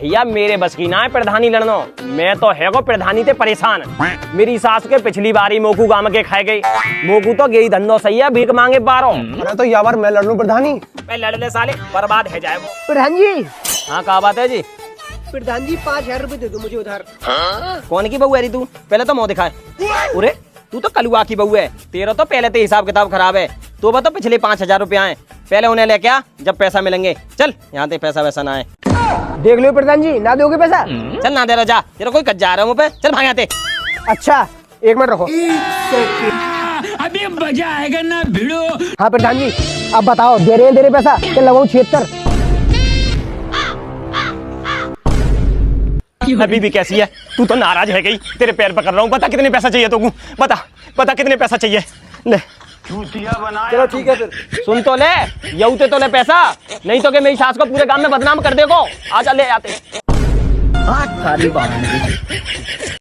भैया मेरे बस की ना है प्रधानी लड़नो। मैं तो है को प्रधानी ते परेशान। मेरी सास के पिछली बारी मोकू गाम के खाए गई। मोकू तो गई धंधो सही है, भीख मांगे बारो। अरे तो यार मैं लड़ लूं प्रधानी। मैं लड़ ले साले, बर्बाद है जाए वो। प्रधान जी। हाँ क्या बात है जी? प्रधान जी 5000 रुपए दे दो मुझे उधार। कौन की बहू है तू? पहले तो मुँह दिखाए। अरे तू तो कलुआ की बहू है, तेरा तो पहले तो हिसाब किताब खराब है। तो बता पिछले 5000 रुपया है, पहले उन्हें लेके आ, जब पैसा मिलेंगे। चल यहाँ ते पैसा वैसा ना है। देख लो प्रधान जी, ना दोगे पैसा? चल ना दे रहा, जा तेरा कोई कज्जा रहा है मुँह पे। चल भाग यहाँ ते। अच्छा 1 मिनट रखो। अभी मजा आएगा ना भिड़ो। हाँ प्रधान जी अब बताओ, दे रहे पैसा? चल लगाऊं 76। अभी भी कैसी है? तू तो नाराज है गई, तेरे पैर पकड़ रहा हूँ। बता कितने पैसा चाहिए तुमको? बता कितने पैसा चाहिए? ले चलो ठीक है फिर। सुन तो ले, यऊते तो ले पैसा, नहीं तो के मेरी सास को पूरे गांव में बदनाम कर देगो। आजा ले आते। सारी बात